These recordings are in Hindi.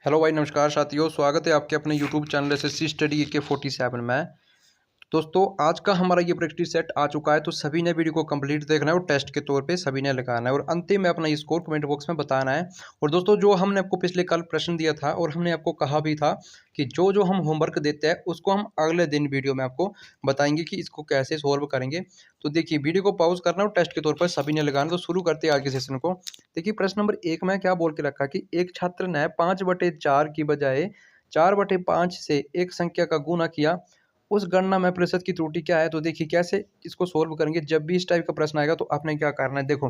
हेलो भाई, नमस्कार साथियों। स्वागत है आपके अपने यूट्यूब चैनल एसएससी स्टडी के 47 में। दोस्तों, आज का हमारा ये प्रैक्टिस सेट आ चुका है, तो सभी ने वीडियो को कंप्लीट देखना है और टेस्ट के तौर पे सभी ने लगाना है और अंतिम में अपना स्कोर कमेंट बॉक्स में बताना है। और दोस्तों, जो हमने आपको पिछले कल प्रश्न दिया था और हमने आपको कहा भी था कि जो जो हम होमवर्क देते हैं उसको हम अगले दिन वीडियो में आपको बताएंगे कि इसको कैसे सोल्व करेंगे। तो देखिए, वीडियो को पॉज करना और टेस्ट के तौर पर सभी ने लगाना। तो शुरू करते हैं आज के सेशन को। देखिए, प्रश्न नंबर 1 में क्या बोल के रखा कि एक छात्र ने 5/4 की बजाय 4/5 से एक संख्या का गुणा किया, उस गणना में प्रतिशत की त्रुटि क्या है। तो देखिए, कैसे इसको सोल्व करेंगे। जब भी इस टाइप का प्रश्न आएगा तो आपने क्या करना है, देखो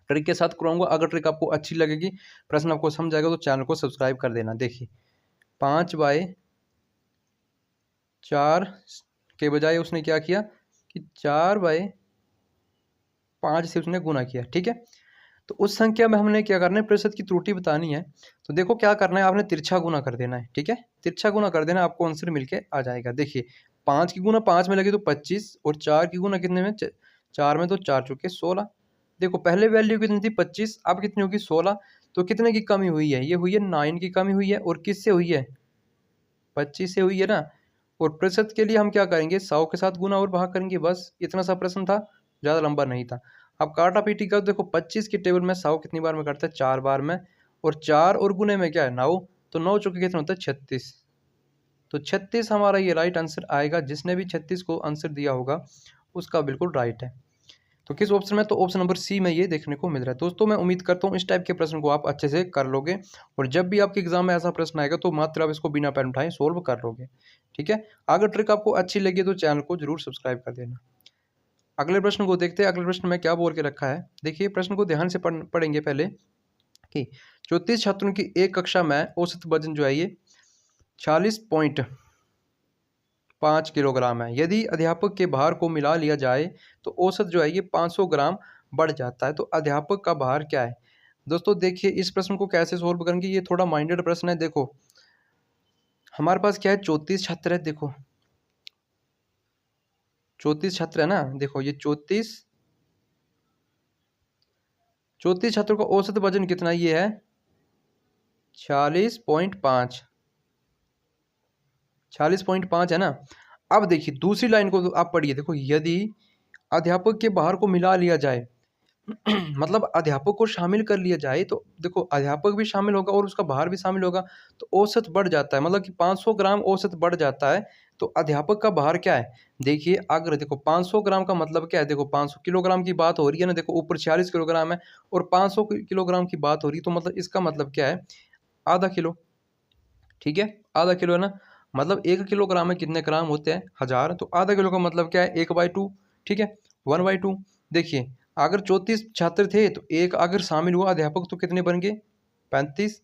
ट्रिक के साथ कराऊंगा। अगर ट्रिक आपको अच्छी लगेगी, प्रश्न आपको समझ आएगा, तो चैनल को सब्सक्राइब कर देना। देखिए, 5/4 के बजाय उसने क्या किया कि 4/5 से उसने गुना किया। ठीक है, तो उस संख्या में हमने क्या करना है, प्रतिशत की त्रुटि बतानी है। तो देखो क्या करना है, आपने तिरछा गुना कर देना है। ठीक है, तिरछा गुना कर देना, आपको आंसर मिलके आ जाएगा। देखिए, 5 की गुना 5 में लगी तो 25 और 4 की गुना कितने में, 4 में, तो 4 चौके 16। देखो, पहले वैल्यू कितनी थी 25, अब कितनी होगी 16। तो कितने की कमी हुई है, ये हुई है 9 की कमी हुई है। और किससे हुई है, 25 से हुई है ना। और प्रतिशत के लिए हम क्या करेंगे, 100 के साथ गुना और भाग करेंगे। बस इतना सा प्रश्न था, ज़्यादा लंबा नहीं था। अब काटा पीटी कर देखो, 25 की टेबल में 100 कितनी बार में करता है, 4 बार में। और 4 और गुने में क्या है, 9। तो 9 चौके कितना होता है, 36। तो 36 हमारा ये राइट आंसर आएगा। जिसने भी 36 को आंसर दिया होगा उसका बिल्कुल राइट है। तो किस ऑप्शन में, तो ऑप्शन नंबर सी में ये देखने को मिल रहा है। दोस्तों, मैं उम्मीद करता हूँ इस टाइप के प्रश्न को आप अच्छे से कर लोगे और जब भी आपके एग्जाम में ऐसा प्रश्न आएगा तो मात्र आप इसको बिना पेन उठाए सोल्व कर लोगे। ठीक है, अगर ट्रिक आपको अच्छी लगी तो चैनल को जरूर सब्सक्राइब कर देना। अगले प्रश्न को देखते हैं। अगले प्रश्न में क्या बोल के रखा है, देखिए प्रश्न को ध्यान से पढ़ेंगे पहले कि 34 छात्रों की एक कक्षा में औसत वजन जो है ये 46.5 किलोग्राम है। यदि अध्यापक के भार को मिला लिया जाए तो औसत जो है ये 500 ग्राम बढ़ जाता है। तो अध्यापक का भार क्या है। दोस्तों देखिए, इस प्रश्न को कैसे सोल्व करेंगे, ये थोड़ा माइंडेड प्रश्न है। देखो, हमारे पास क्या है, 34 छात्र है। देखो, 34 छात्र है ना। देखो, ये 34 छात्रों का औसत वजन कितना, ये है 46.5। 46.5 है ना। अब देखिए दूसरी लाइन को आप पढ़िए। देखो, यदि अध्यापक के भार को मिला लिया जाए मतलब अध्यापक को शामिल कर लिया जाए, तो देखो अध्यापक भी शामिल होगा और उसका भार भी शामिल होगा, तो औसत बढ़ जाता है। मतलब कि 500 ग्राम औसत बढ़ जाता है। तो अध्यापक का भार क्या है, देखिए अगर देखो 500 ग्राम का मतलब क्या है, देखो 500 किलोग्राम की बात हो रही है ना। देखो, ऊपर 46 किलोग्राम है और 500 किलोग्राम की बात हो रही है, तो मतलब इसका मतलब क्या है, आधा किलो। ठीक है, आधा किलो है ना। मतलब 1 किलोग्राम में कितने ग्राम होते हैं, 1000। तो आधा किलो का मतलब क्या है, 1/2। ठीक है, 1/2। देखिए, अगर 34 छात्र थे तो एक अगर शामिल हुआ अध्यापक तो कितने बन गए, 35।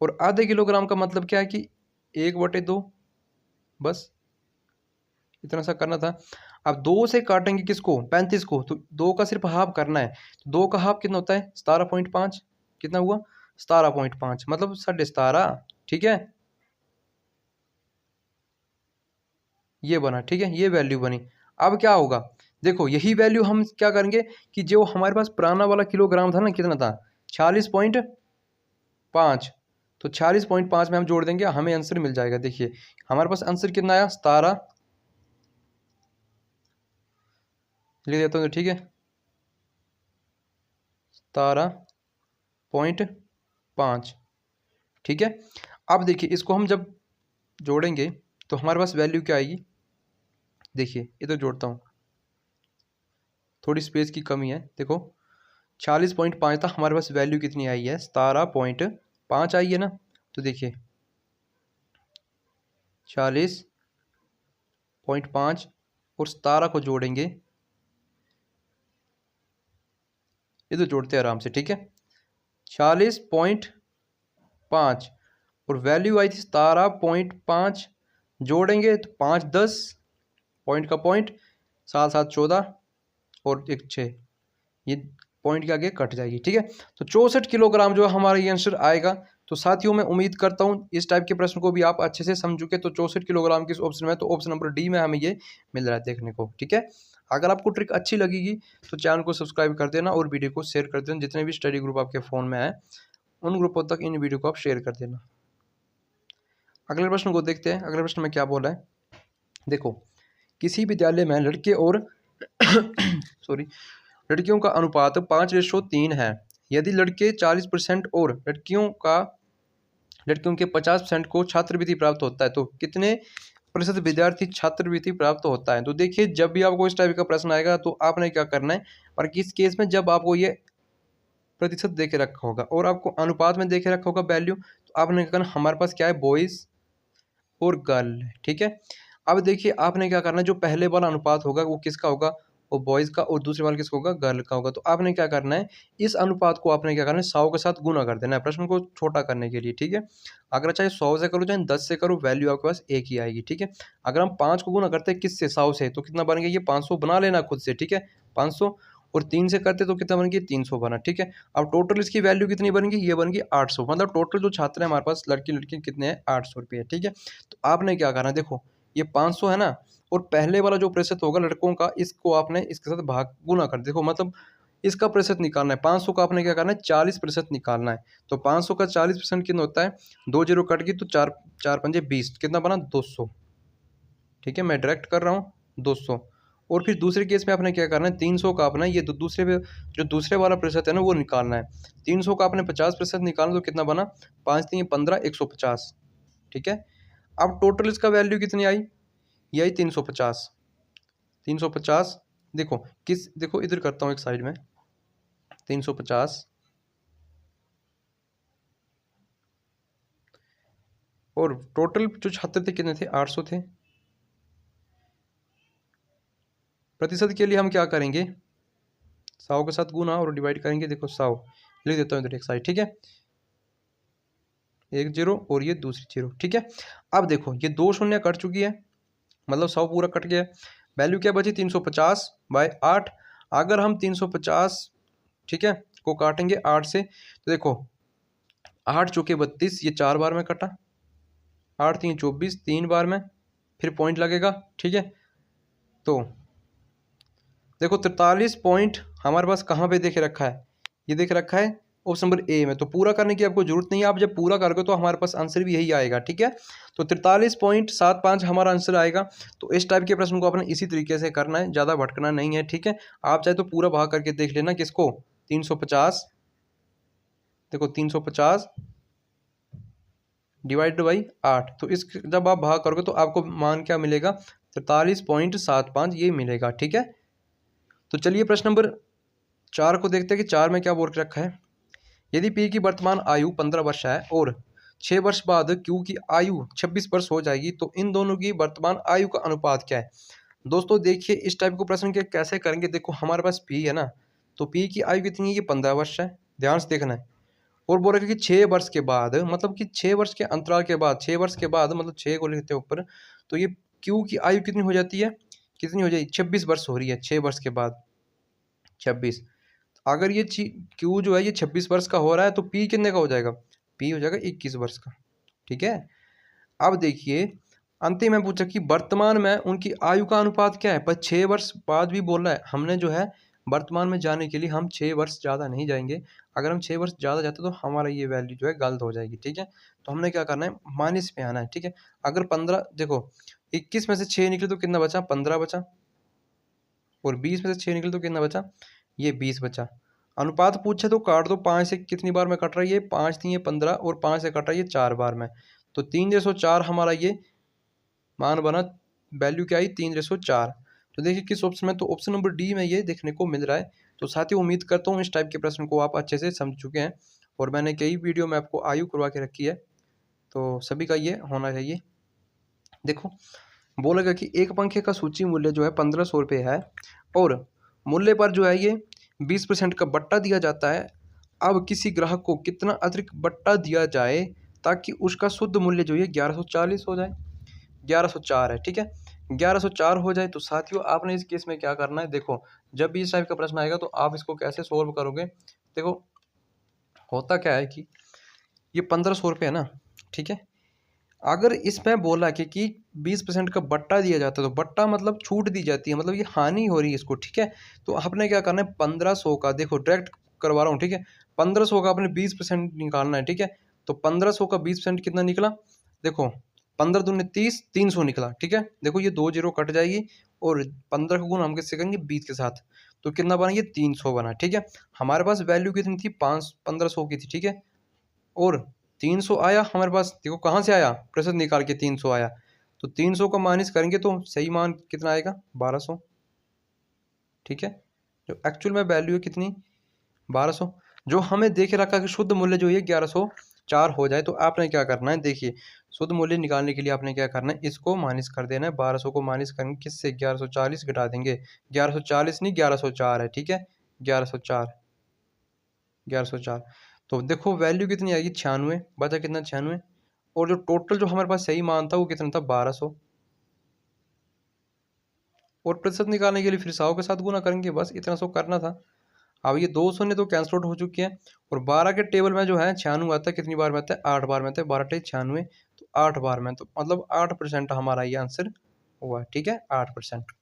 और आधे किलोग्राम का मतलब क्या है कि 1/2। बस इतना सा करना था। अब 2 से काटेंगे किसको, 35 को, तो 2 का सिर्फ हाफ करना है। तो 2 का हाफ कितना होता है, 17.5। कितना हुआ, 17.5, मतलब 17.5। ठीक है, ये बना। ठीक है, ये वैल्यू बनी। अब क्या होगा, देखो यही वैल्यू हम क्या करेंगे कि जो हमारे पास पुराना वाला किलोग्राम था ना, कितना था, 46.5। तो 46.5 में हम जोड़ देंगे, हमें आंसर मिल जाएगा। देखिए, हमारे पास आंसर कितना आया, 17 लिख देता हूँ। ठीक है, 17.5। ठीक है, अब देखिए इसको हम जब जोड़ेंगे तो हमारे पास वैल्यू क्या आएगी। देखिए, इधर जोड़ता हूँ, थोड़ी स्पेस की कमी है। देखो, 46.5 था, हमारे पास वैल्यू कितनी आई है, 17.5 आई है ना। तो देखिए 40.5 और 17 को जोड़ेंगे, ये तो जोड़ते हैं आराम से। ठीक है, 40.5 और वैल्यू आई थी 17.5। जोड़ेंगे तो 5 10, पॉइंट का पॉइंट, 7 7 14 और 1 6, ये पॉइंट के आगे कट जाएगी। ठीक है, तो 64 किलोग्राम जो हमारा ये आंसर आएगा। तो साथियों, मैं उम्मीद करता हूँ इस टाइप के प्रश्न को भी आप अच्छे से समझ चुके। तो 64 किलोग्राम किस ऑप्शन में, तो ऑप्शन नंबर डी में हमें ये मिल रहा है देखने को। ठीक है, अगर आपको ट्रिक अच्छी लगेगी तो चैनल को सब्सक्राइब कर देना और वीडियो को शेयर कर देना। जितने भी स्टडी ग्रुप आपके फ़ोन में है उन ग्रुपों तक इन वीडियो को आप शेयर कर देना। अगले प्रश्न को देखते हैं। अगले प्रश्न में क्या बोला है, देखो किसी विद्यालय में लड़के और सॉरी लड़कियों का अनुपात 5:3 है। यदि लड़के 40% और लड़कियों के 50% को छात्रवृत्ति प्राप्त होता है तो कितने प्रतिशत विद्यार्थी छात्रवृत्ति प्राप्त होता है। तो देखिए जब भी आपको इस टाइप का प्रश्न आएगा तो आपने क्या करना है, और किस केस में जब आपको ये प्रतिशत दे के रखा होगा और आपको अनुपात में दे के रखा होगा वैल्यू, तो आपने क्या करना, हमारे पास क्या है बॉयज़ और गर्ल, ठीक है। अब देखिए आपने क्या करना है, जो पहले वाला अनुपात होगा वो किसका होगा, वो बॉयज़ का, और दूसरे वाला किसका होगा, गर्ल का होगा। तो आपने क्या करना है, इस अनुपात को आपने क्या करना है 100 के साथ गुना कर देना है प्रश्न को छोटा करने के लिए, ठीक है। अगर चाहे 100 से करो चाहे 10 से करो, वैल्यू आपके पास एक ही आएगी, ठीक है। अगर हम 5 को गुना करते हैं किससे, 100 से, तो कितना बन गया ये 500 बना लेना खुद से, ठीक है 500, और 3 से करते तो कितना बन गया 300 बना, ठीक है। अब टोटल इसकी वैल्यू कितनी बनेगी, ये बन गई 800, मतलब टोटल जो छात्र है हमारे पास लड़की लड़के कितने हैं 800 रुपये, ठीक है। तो आपने क्या करना है, देखो ये 500 है ना, और पहले वाला जो प्रतिशत होगा लड़कों का, इसको आपने इसके साथ भाग गुना कर, देखो मतलब इसका प्रतिशत निकालना है। 500 का आपने क्या करना है 40% निकालना है। तो 500 का 40% कितना होता है, 2 जीरो कट गई तो 4 4 पंजे 20, कितना बना 200, ठीक है। मैं डायरेक्ट कर रहा हूँ 200। और फिर दूसरे केस में आपने क्या करना है, 300 का अपना ये दूसरे पे जो दूसरे वाला प्रतिशत है ना वो निकालना है। 300 का आपने 50% निकालना, तो कितना बना 5 3 15 150, ठीक है। अब टोटल इसका वैल्यू कितनी आई, ये आई 350। 350 देखो देखो इधर करता हूँ एक साइड में, 350 और टोटल जो छात्र थे कितने थे 800 थे। प्रतिशत के लिए हम क्या करेंगे, 100 के साथ गुना और डिवाइड करेंगे, देखो 100 लिख देता हूँ इधर एक साइड, ठीक है, एक जीरो और ये दूसरी जीरो, ठीक है। अब देखो ये 2 शून्य कट चुकी है, मतलब 100 पूरा कट गया। वैल्यू क्या बची 350/8। अगर हम 350, ठीक है, को काटेंगे 8 से, तो देखो 8 चौके 32, ये 4 बार में कटा, 8 3 24, 3 बार में, फिर पॉइंट लगेगा, ठीक है। तो देखो 43 पॉइंट हमारे पास कहाँ पे देख रखा है, ये देख रखा है ऑप्शन नंबर ए में। तो पूरा करने की आपको जरूरत नहीं है, आप जब पूरा करोगे तो हमारे पास आंसर भी यही आएगा, ठीक है। तो 43.75 हमारा आंसर आएगा। तो इस टाइप के प्रश्न को आपने इसी तरीके से करना है, ज़्यादा भटकना नहीं है, ठीक है। आप चाहे तो पूरा भाग करके देख लेना किसको, 350, देखो 350 डिवाइड बाई 8, तो इस जब आप भाग करोगे तो आपको मान क्या मिलेगा 43.75 ये मिलेगा, ठीक है। तो चलिए प्रश्न नंबर 4 को देखते हैं कि 4 में क्या बोल रखा है। यदि पी की वर्तमान आयु 15 वर्ष है और 6 वर्ष बाद क्यू की आयु 26 वर्ष हो जाएगी, तो इन दोनों की वर्तमान आयु का अनुपात क्या है। दोस्तों देखिए इस टाइप को प्रश्न के कैसे करेंगे, देखो हमारे पास पी है ना, तो पी की आयु कितनी है, ये 15 वर्ष है, ध्यान से देखना है। और बोल रहे कि 6 वर्ष के बाद, मतलब कि 6 वर्ष के अंतराल के बाद, 6 वर्ष के बाद मतलब 6 को लिखते हैं ऊपर, तो ये क्यू की आयु कितनी हो जाती है, कितनी हो जाएगी 26 वर्ष हो रही है, 6 वर्ष के बाद 26। अगर ये क्यू जो है ये 26 वर्ष का हो रहा है तो पी कितने का हो जाएगा, पी हो जाएगा 21 वर्ष का, ठीक है। अब देखिए अंतिम में पूछा कि वर्तमान में उनकी आयु का अनुपात क्या है, पर 6 वर्ष बाद भी बोल रहा है। हमने जो है वर्तमान में जाने के लिए हम 6 वर्ष ज़्यादा नहीं जाएंगे, अगर हम 6 वर्ष ज़्यादा जाते तो हमारा ये वैल्यू जो है गलत हो जाएगी, ठीक है। तो हमने क्या करना है माइनस पे आना है, ठीक है। अगर 15 देखो 21 में से 6 निकले तो कितना बचा 15 बचा, और 20 में से 6 निकले तो कितना बचा, ये 20 बचा। अनुपात पूछे तो काट दो, 5 से कितनी बार में कट रहा है, ये 5 3 ये 15, और 5 से कट रहा है ये 4 बार में, तो 3/4 हमारा ये मान बना, वैल्यू क्या आई 3/4। तो देखिए किस ऑप्शन में, तो ऑप्शन नंबर डी में ये देखने को मिल रहा है। तो साथियों उम्मीद करता हूँ इस टाइप के प्रश्न को आप अच्छे से समझ चुके हैं, और मैंने कई वीडियो में आपको आयु करवा के रखी है, तो सभी का ये होना चाहिए। देखो बोलेगा कि एक पंखे का सूची मूल्य जो है 1500 रुपये है, और मूल्य पर जो है ये 20% का बट्टा दिया जाता है। अब किसी ग्राहक को कितना अतिरिक्त बट्टा दिया जाए ताकि उसका शुद्ध मूल्य जो है 1140 हो जाए, 1104 है, ठीक है, 1104 हो जाए। तो साथियों आपने इस केस में क्या करना है, देखो जब भी इस टाइप का प्रश्न आएगा तो आप इसको कैसे सोल्व करोगे। देखो होता क्या है कि ये 1500 रुपये है ना, ठीक है। अगर इसमें बोला कि 20% का बट्टा दिया जाता है, तो बट्टा मतलब छूट दी जाती है, मतलब ये हानि हो रही है इसको, ठीक है। तो आपने क्या करना है 1500 का, देखो डायरेक्ट करवा रहा हूँ, ठीक है, 1500 का आपने 20% निकालना है, ठीक है। तो 1500 का 20% कितना निकला, देखो 15 दूनी 30, 300 निकला। ठीक है, देखो ये 2 जीरो कट जाएगी और 15 का गुण हम किससे करेंगे 20 के साथ, तो कितना बना ये 300 बना। ठीक है, हमारे पास वैल्यू कितनी थी 1500 की थी। ठीक है, और 300 आया हमारे पास, देखो कहाँ से आया, प्रतिशत निकाल के 300 आया, तो 300 को माइनस करेंगे तो सही मान कितना आएगा 1200। ठीक है, जो एक्चुअल में वैल्यू है कितनी 1200, जो हमें देख रखा कि शुद्ध मूल्य जो ये 1104 हो जाए, तो आपने क्या करना है, देखिए शुद्ध मूल्य निकालने के लिए आपने क्या करना है, इसको माइनस कर देना है, 1200 को माइनस करेंगे किससे 1140 घटा देंगे, 1140 नहीं 1104 है। ठीक है, 1104, 1104, तो देखो वैल्यू कितनी आएगी 96, बचा कितना 96, और जो टोटल जो हमारे पास सही मान था वो कितना था 1200, और प्रतिशत निकालने के लिए फिर 100 के साथ गुना करेंगे, बस इतना सो करना था। अब ये 2 शून्य तो कैंसल आउट हो चुकी है, और 12 के टेबल में जो है 96 आता है, कितनी बार में आता है 8 बार में आता है, 12 96, तो 8 बार में, तो मतलब 8% हमारा ये आंसर हुआ। ठीक है, 8%।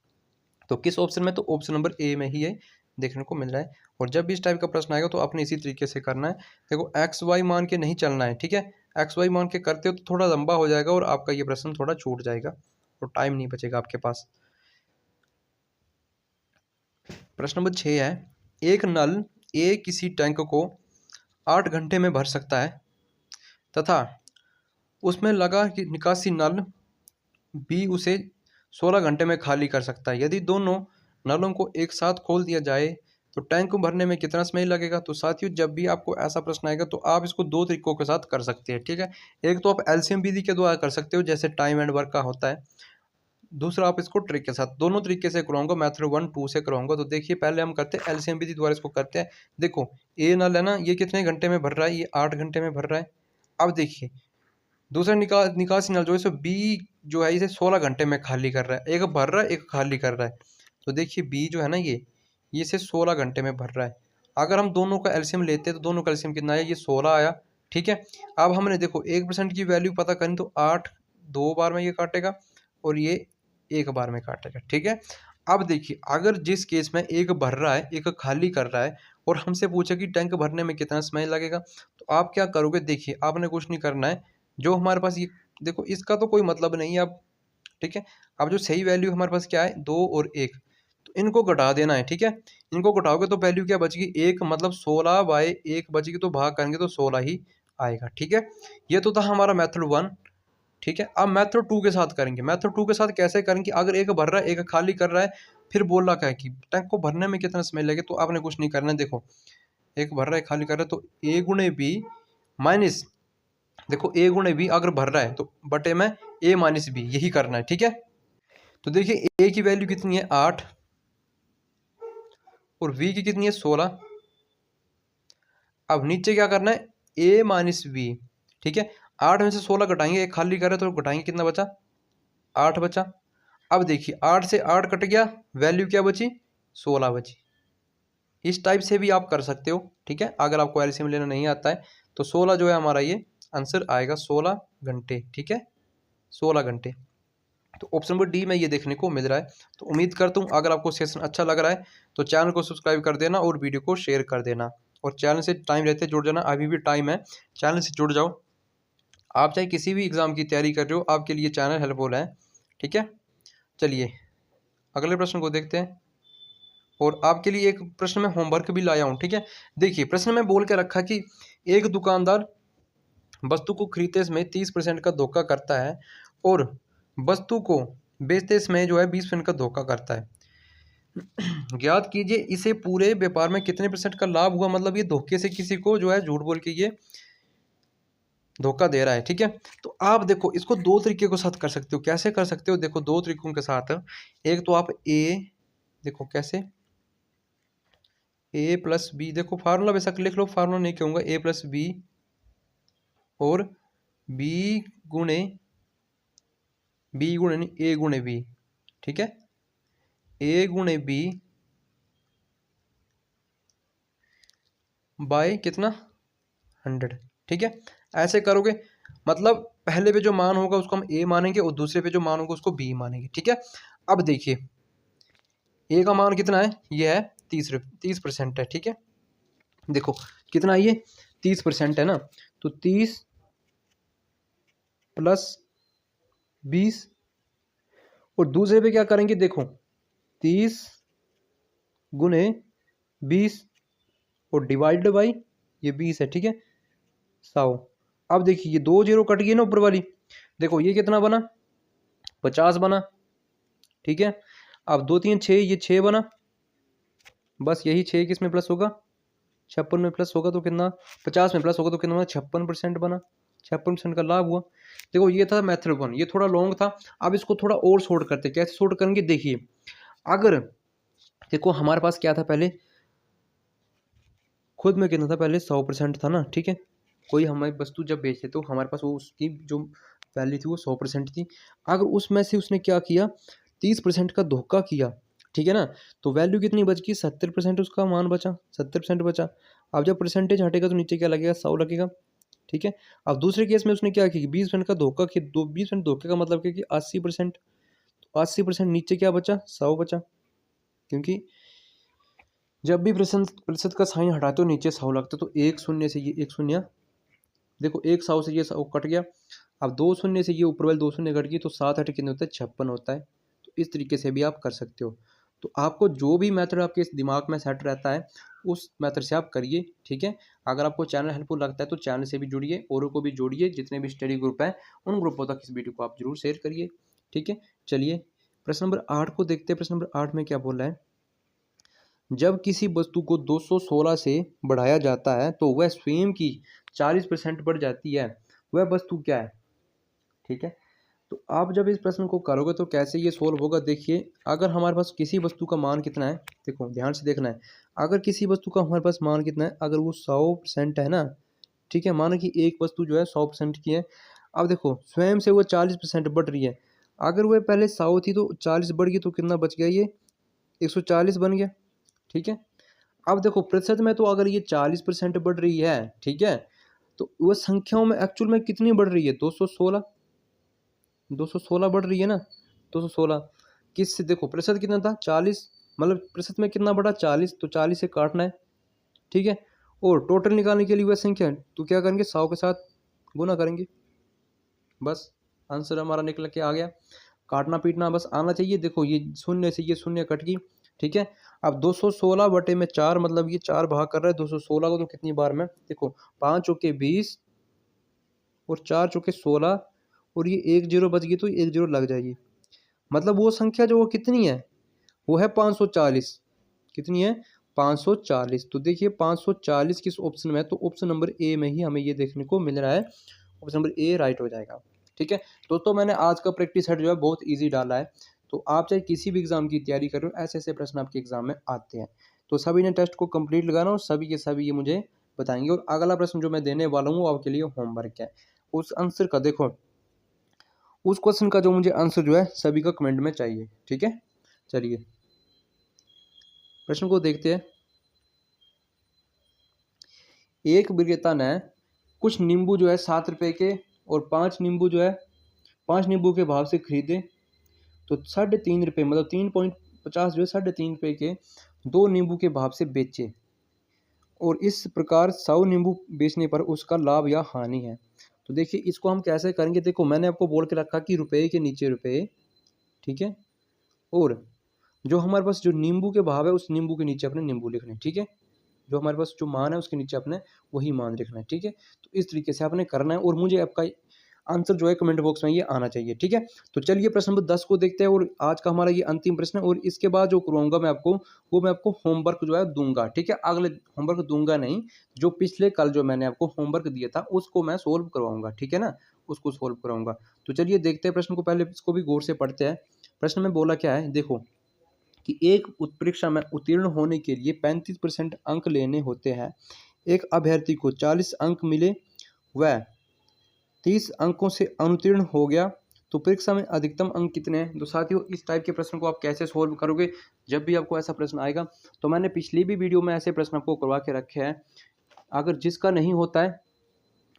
तो किस ऑप्शन में, तो ऑप्शन नंबर ए में ही है देखने को मिल रहा है। और जब भी इस टाइप का प्रश्न आएगा तो आपने इसी तरीके से करना है। देखो एक्स वाई मान के नहीं चलना है। ठीक है, एक्स वाई मान के करते हो तो थोड़ा लंबा हो जाएगा और आपका ये प्रश्न थोड़ा छूट जाएगा और टाइम नहीं बचेगा आपके पास। प्रश्न नंबर 6 है, एक नल ए किसी टैंक को 8 घंटे में भर सकता है तथा उसमें लगा कि निकासी नल बी उसे 16 घंटे में खाली कर सकता है। यदि दोनों नलों को एक साथ खोल दिया जाए तो टैंक को भरने में कितना समय लगेगा। तो साथियों जब भी आपको ऐसा प्रश्न आएगा तो आप इसको 2 तरीकों के साथ कर सकते हैं। ठीक है, एक तो आप एलसीएम विधि के द्वारा कर सकते हो जैसे टाइम एंड वर्क का होता है, दूसरा आप इसको ट्रिक के साथ, दोनों तरीके से कराऊंगा, मेथड 1 2 से कराऊंगा। तो देखिए पहले हम करते हैं एलसीएम विधि द्वारा इसको करते हैं। देखो ए नल है ना, ये कितने घंटे में भर रहा है, ये 8 घंटे में भर रहा है। अब देखिए दूसरा निकासी नल जो है सो बी जो है इसे 16 घंटे में खाली कर रहा है, एक भर रहा है एक खाली कर रहा है। तो देखिए बी जो है ना ये इसे 16 घंटे में भर रहा है। अगर हम दोनों का एलसीएम लेते हैं तो दोनों का एलसीएम कितना आया, ये 16 आया। ठीक है, अब हमने देखो 1% की वैल्यू पता करें तो 8 2 बार में ये काटेगा और ये 1 बार में काटेगा। ठीक है, अब देखिए अगर जिस केस में एक भर रहा है एक खाली कर रहा है और हमसे पूछा कि टैंक भरने में कितना समय लगेगा, तो आप क्या करोगे, देखिए आपने कुछ नहीं करना है, जो हमारे पास ये देखो इसका तो कोई मतलब नहीं है अब। ठीक है, अब जो सही वैल्यू हमारे पास क्या है 2 और 1, तो इनको घटा देना है। ठीक है, इनको घटाओगे तो वैल्यू क्या बचेगी 1, मतलब 16/1 बचेगी, तो भाग करेंगे तो 16 ही आएगा। ठीक है, ये तो था हमारा मेथड 1। ठीक है, अब मेथड 2 के साथ करेंगे। मेथड 2 के साथ कैसे करेंगे, अगर एक भर रहा है एक खाली कर रहा है, फिर बोल रहा क्या है कि टैंक को भरने में कितना समय लगे, तो आपने कुछ नहीं करना है। देखो एक भर रहा है खाली कर रहा है तो ए गुणे बी माइनस, देखो ए गुणे बी अगर भर रहा है तो बटे में ए माइनस बी, यही करना है। ठीक है, तो देखिए ए की वैल्यू कितनी है 8 और बी की कितनी है 16। अब नीचे क्या करना है ए माइनस बी। ठीक है, 8 में से 16 घटाएंगे, एक खाली करे तो घटाएंगे, कितना बचा 8 बचा। अब देखिए 8 से 8 कट गया, वैल्यू क्या बची 16 बची। इस टाइप से भी आप कर सकते हो। ठीक है, अगर आपको एलसीएम लेना नहीं आता है तो 16 जो है हमारा ये आंसर आएगा 16 घंटे। ठीक है, 16 घंटे। तो ऑप्शन नंबर डी में ये देखने को मिल रहा है। तो उम्मीद करता हूँ अगर आपको सेशन अच्छा लग रहा है तो चैनल को सब्सक्राइब कर देना और वीडियो को शेयर कर देना, और चैनल से टाइम रहते जुड़ जाना, अभी भी टाइम है, चैनल से जुड़ जाओ। आप चाहे किसी भी एग्ज़ाम की तैयारी कर रहे हो, आपके लिए चैनल हेल्पफुल है। ठीक है, चलिए अगले प्रश्न को देखते हैं, और आपके लिए एक प्रश्न में होमवर्क भी लाया हूँ। ठीक है, देखिए प्रश्न में बोल के रखा कि एक दुकानदार वस्तु को खरीदते समय 30% का धोखा करता है और वस्तु को बेचते समय जो है 20% का धोखा करता है। ज्ञात कीजिए इसे पूरे व्यापार में कितने % का लाभ हुआ, मतलब ये धोखे से किसी को जो है झूठ बोल के ये धोखा दे रहा है। ठीक है, तो आप देखो इसको 2 तरीके के साथ कर सकते हो। कैसे कर सकते हो, देखो 2 तरीकों के साथ। एक तो आप ए, देखो कैसे ए प्लस बी, देखो फार्मूला बेशक लिख लो, फार्मूला नहीं कहूँगा, ए प्लस बी और बी गुणे नहीं ए गुणे बी। ठीक है, ए गुणे बी बाय कितना 100। ठीक है, ऐसे करोगे, मतलब पहले पे जो मान होगा उसको हम ए मानेंगे और दूसरे पे जो मान होगा उसको बी मानेंगे। ठीक है, अब देखिए ए का मान कितना है, ये है 30% है। ठीक है, देखो कितना है ये 30% है ना, तो 30 प्लस 20 और दूसरे पे क्या करेंगे, देखो 30 गुने 20 और डिवाइडेड बाई ये 20 है, ठीक है 100। अब देखिए ये 2 जीरो कट गई ना ऊपर वाली, देखो ये कितना बना 50 बना, ठीक है। अब 2 3 6 ये 6 बना, बस यही 6 किस में प्लस होगा 56 में प्लस होगा तो कितना 50 में प्लस होगा तो कितना 56% बना, 56% का लाभ हुआ। देखो ये था मेथड 1, ये थोड़ा लॉन्ग था। अब इसको थोड़ा और शॉर्ट करते, कैसे शॉर्ट करेंगे, देखिए अगर देखो हमारे पास क्या था पहले, खुद में कितना था पहले 100% था ना, ठीक है। कोई हमारी वस्तु जब बेचे तो हमारे पास वो उसकी जो वैल्यू थी वो 100% थी। अगर उसमें से उसने क्या किया 30% का धोखा किया, ठीक है ना, तो वैल्यू कितनी बच गई 70% उसका मान बचा, 70% बचा। अब जब परसेंटेज हटेगा तो नीचे क्या लगेगा 100 लगेगा, ठीक है। अब दूसरे केस में उसने क्या किया 20% का धोखा किया, 20% धोखे का मतलब क्या कि 80%, तो 80% नीचे क्या बचा 100 बचा, क्योंकि जब भी प्रतिशत का साइन हटाते हो नीचे 100 लगता है। तो एक शून्य से ये एक शून्य, देखो एक 100 से ये 100 कट गया। अब 2 शून्य से ये ऊपर वाले 2 शून्य कट गई तो 7 हट कितने होता है 56 होता है। तो इस तरीके से भी आप कर सकते हो। तो आपको जो भी मेथड आपके इस दिमाग में सेट रहता है उस मेथड से आप करिए, ठीक है। अगर आपको चैनल हेल्पफुल लगता है तो चैनल से भी जुड़िए, औरों को भी जोड़िए, जितने भी स्टडी ग्रुप हैं उन ग्रुपों तक इस वीडियो को आप जरूर शेयर करिए, ठीक है। चलिए प्रश्न नंबर 8 को देखते हैं। प्रश्न नंबर 8 में क्या बोल रहा है, जब किसी वस्तु को 216 से बढ़ाया जाता है तो वह स्वयं की 40% बढ़ जाती है, वह वस्तु क्या है, ठीक है। तो आप जब इस प्रश्न को करोगे तो कैसे ये सोल्व होगा, देखिए अगर हमारे पास किसी वस्तु का मान कितना है, देखो ध्यान से देखना है। अगर किसी वस्तु का हमारे पास मान कितना है, अगर वो 100% है ना, ठीक है, मानो कि एक वस्तु जो है 100% की है। अब देखो स्वयं से वो 40% बढ़ रही है। अगर वह पहले 100 थी तो 40 बढ़ गई तो कितना बच गया, ये 140 बन गया, ठीक है। अब देखो प्रतिशत में तो अगर ये 40% बढ़ रही है, ठीक है, तो वह संख्याओं में एक्चुअल में कितनी बढ़ रही है 216, 216 बढ़ रही है ना, 216 किससे, देखो प्रतिशत कितना था 40, मतलब प्रतिशत में कितना बढ़ा 40, तो 40 से काटना है, ठीक है। और टोटल निकालने के लिए वह संख्या तो क्या करेंगे 100 के साथ गुना करेंगे, बस आंसर हमारा निकल के आ गया। काटना पीटना बस आना चाहिए। देखो ये शून्य से ये शून्य कट गई, ठीक है। अब 216 बटे में 4, मतलब ये 4 भाग कर रहा है 216 को, तो कितनी बार में, देखो 5 चौके 20 और 4 चौके 16 और ये एक जीरो बच गई तो एक जीरो लग जाएगी। मतलब वो संख्या जो वो कितनी है वो है 540, कितनी है 540। तो देखिए 540 किस ऑप्शन में है, तो ऑप्शन नंबर ए में ही हमें ये देखने को मिल रहा है, ऑप्शन नंबर ए राइट हो जाएगा, ठीक है। तो मैंने आज का प्रैक्टिस सेट जो है बहुत इजी डाला है। तो आप चाहे किसी भी एग्जाम की तैयारी कर रहे हो, ऐसे ऐसे प्रश्न आपके एग्जाम में आते हैं। तो सभी ने टेस्ट को कंप्लीट लगाना और सभी के सभी ये मुझे बताएंगे। और अगला प्रश्न जो मैं देने वाला हूँ आपके लिए होमवर्क है, उस आंसर का देखो, उस क्वेश्चन का जो मुझे आंसर जो है सभी का कमेंट में चाहिए, ठीक है। चलिए प्रश्न को देखते हैं। एक विक्रेता ने कुछ नींबू जो है 7 रुपए के और 5 नींबू जो है 5 नींबू के भाव से खरीदे, तो 3.5 रुपये मतलब 3.50 जो है 3.5 रुपये के 2 नींबू के भाव से बेचे, और इस प्रकार 100 नींबू बेचने पर उसका लाभ या हानि है। तो देखिए इसको हम कैसे करेंगे, देखो मैंने आपको बोल के रखा कि रुपए के नीचे रुपए, ठीक है, और जो हमारे पास जो नींबू के भाव है उस नींबू के नीचे अपने नींबू लिखने हैं, ठीक है। जो हमारे पास जो मान है उसके नीचे अपने वही मान लिखना है, ठीक है। तो इस तरीके से आपने करना है और मुझे आपका आंसर जो है कमेंट बॉक्स में ये आना चाहिए, ठीक है। तो चलिए प्रश्न नंबर 10 को देखते हैं और आज का हमारा ये अंतिम प्रश्न है। और इसके बाद जो करवाऊंगा मैं आपको, वो मैं आपको होमवर्क जो है दूंगा, ठीक है। अगले होमवर्क दूंगा नहीं, जो पिछले कल जो मैंने आपको होमवर्क दिया था उसको मैं सोल्व करवाऊंगा, ठीक है ना, उसको सोल्व कराऊंगा। तो चलिए देखते हैं प्रश्न को, पहले इसको भी गौर से पढ़ते हैं। प्रश्न में बोला क्या है, देखो कि एक परीक्षा में उत्तीर्ण होने के लिए 35% अंक लेने होते हैं। एक अभ्यर्थी को 40 अंक मिले, वह 30 अंकों से अनुत्तीर्ण हो गया, तो परीक्षा में अधिकतम अंक कितने हैं। तो साथियों इस टाइप के प्रश्न को आप कैसे सोल्व करोगे, जब भी आपको ऐसा प्रश्न आएगा, तो मैंने पिछली भी वीडियो में ऐसे प्रश्न आपको करवा के रखे हैं। अगर जिसका नहीं होता है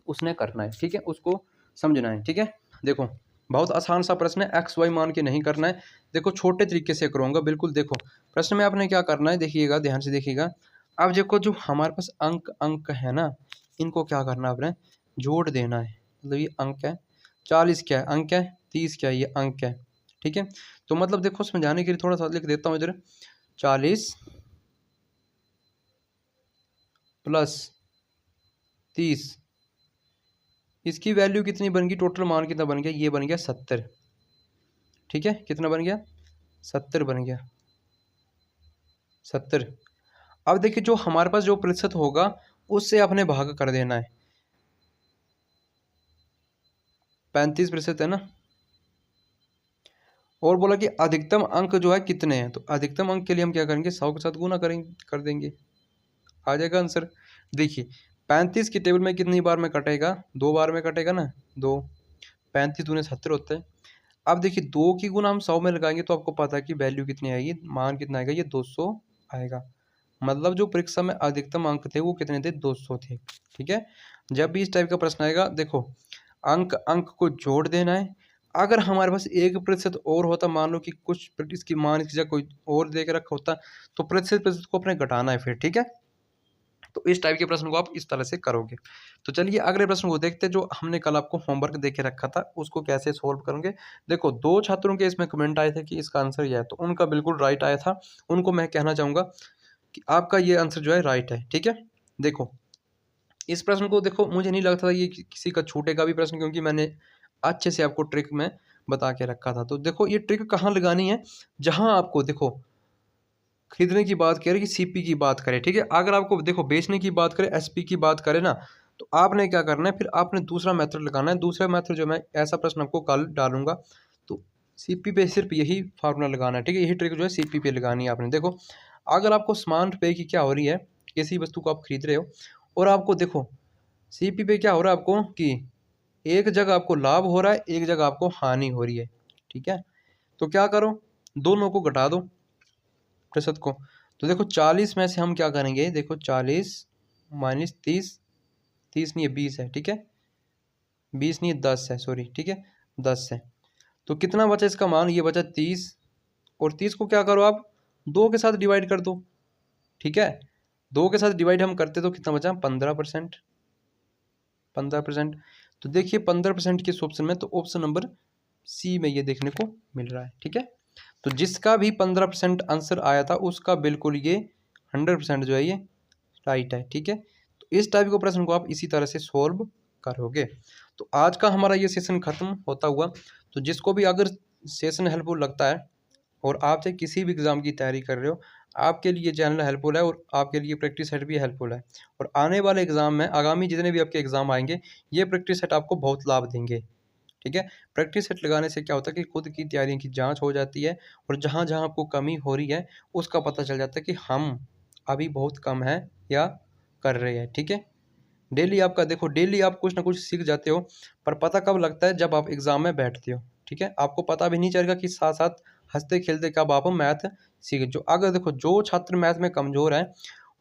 उसने करना है, ठीक है, उसको समझना है, ठीक है। देखो बहुत आसान सा प्रश्न है, एक्स वाई मान के नहीं करना है। देखो छोटे तरीके से करूँगा बिल्कुल। देखो प्रश्न में आपने क्या करना है, देखिएगा ध्यान से देखिएगा। अब देखो जो हमारे पास अंक है ना, इनको क्या करना है, आपने जोड़ देना है। मतलब ये अंक है 40, क्या है अंक है 30 क्या है, ये अंक है, ठीक है। तो मतलब देखो समझाने के लिए थोड़ा सा लिख देता हूँ इधर, 40 प्लस 30, इसकी वैल्यू कितनी बन गई, टोटल मान कितना बन गया, ये बन गया 70, ठीक है। कितना बन गया, 70 बन गया, 70। अब देखिए जो हमारे पास जो प्रतिशत होगा उससे आपने भाग कर देना है, 35% है ना। और बोला कि अधिकतम अंक जो है कितने हैं, तो अधिकतम अंक के लिए हम क्या करेंगे, 100 के साथ गुना करेंगे, कर देंगे, आ जाएगा आंसर। देखिए 35 की टेबल में कितनी बार में कटेगा, 2 बार में कटेगा ना, 2, 35 दूने 70 होते हैं। अब देखिए 2 की गुना हम 100 में लगाएंगे तो आपको पता है कि वैल्यू कितनी आएगी, मान कितना आएगा, ये 200 आएगा। मतलब जो परीक्षा में अधिकतम अंक थे वो कितने थे, 200 थे, ठीक है। जब भी इस टाइप का प्रश्न आएगा, देखो अंक अंक को जोड़ देना है। अगर हमारे पास 1% और होता, मान लो कि कुछ इसकी मान की जगह कोई और दे के रखा होता, तो प्रतिशत को अपने घटाना है फिर, ठीक है। तो इस टाइप के प्रश्न को आप इस तरह से करोगे। तो चलिए अगले प्रश्न को देखते हैं, जो हमने कल आपको होमवर्क दे के रखा था उसको कैसे सोल्व करेंगे। देखो 2 छात्रों के इसमें कमेंट आए थे कि इसका आंसर यह है, तो उनका बिल्कुल राइट आया था। उनको मैं कहना चाहूँगा कि आपका ये आंसर जो है राइट है, ठीक है। देखो इस प्रश्न को, देखो मुझे नहीं लगता था ये किसी का छूटेगा भी प्रश्न, क्योंकि मैंने अच्छे से आपको ट्रिक में बता के रखा था। तो देखो ये ट्रिक कहाँ लगानी है, जहाँ आपको देखो खरीदने की बात करें कि सीपी की बात करें, ठीक है। अगर आपको देखो बेचने की बात करें, एसपी की बात करें ना, तो आपने क्या करना है, फिर आपने दूसरा मेथड लगाना है। दूसरा मेथड जो मैं ऐसा प्रश्न आपको कल डालूंगा, तो सीपी पे सिर्फ यही फार्मूला लगाना है, ठीक है। यही ट्रिक जो है सीपी पे लगानी है आपने। देखो अगर आपको समान रुपये की क्या हो रही है, किसी वस्तु को आप खरीद रहे हो और आपको देखो सीपी पे क्या हो रहा है आपको, कि एक जगह आपको लाभ हो रहा है, एक जगह आपको हानि हो रही है, ठीक है। तो क्या करो, दोनों को घटा दो प्रतिशत को। तो देखो 40 में से हम क्या करेंगे, देखो 40 माइनस 30, 30 नहीं है 20 है, ठीक है, 20 नहीं है 10 है, सॉरी, ठीक है 10 है। तो कितना बचा इसका मान, ये बचा 30, और 30 को क्या करो आप 2 के साथ डिवाइड कर दो, ठीक है। 2 के साथ डिवाइड हम करते तो कितना बचा, 15%, 15%। तो देखिए 15% किस ऑप्शन में, तो ऑप्शन नंबर सी में ये देखने को मिल रहा है, ठीक है। तो जिसका भी 15% आंसर आया था उसका बिल्कुल ये 100% जो है ये राइट है, ठीक है। तो इस टाइप के प्रश्न को आप इसी तरह से सॉल्व करोगे। तो आज का हमारा ये सेशन खत्म होता हुआ, तो जिसको भी अगर सेशन हेल्पफुल लगता है और आप चाहे किसी भी एग्ज़ाम की तैयारी कर रहे हो, आपके लिए चैनल हेल्पफुल है और आपके लिए प्रैक्टिस सेट भी हेल्पफुल है। और आने वाले एग्ज़ाम में, आगामी जितने भी आपके एग्ज़ाम आएंगे, ये प्रैक्टिस सेट आपको बहुत लाभ देंगे, ठीक है। प्रैक्टिस सेट लगाने से क्या होता है कि खुद की तैयारी की जांच हो जाती है, और जहां जहां आपको कमी हो रही है उसका पता चल जाता है कि हम अभी बहुत कम है या कर रहे हैं, ठीक है। डेली आपका देखो, डेली आप कुछ ना कुछ सीख जाते हो, पर पता कब लगता है, जब आप एग्ज़ाम में बैठते हो, ठीक है। आपको पता भी नहीं चलेगा कि साथ साथ हंसते खेलते कब आप मैथ सीखे। जो अगर देखो जो छात्र मैथ में कमज़ोर हैं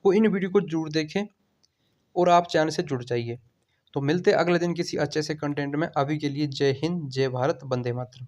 वो इन वीडियो को जरूर देखें और आप चैनल से जुड़ जाइए। तो मिलते अगले दिन किसी अच्छे से कंटेंट में। अभी के लिए जय हिंद, जय भारत, वंदे मातरम।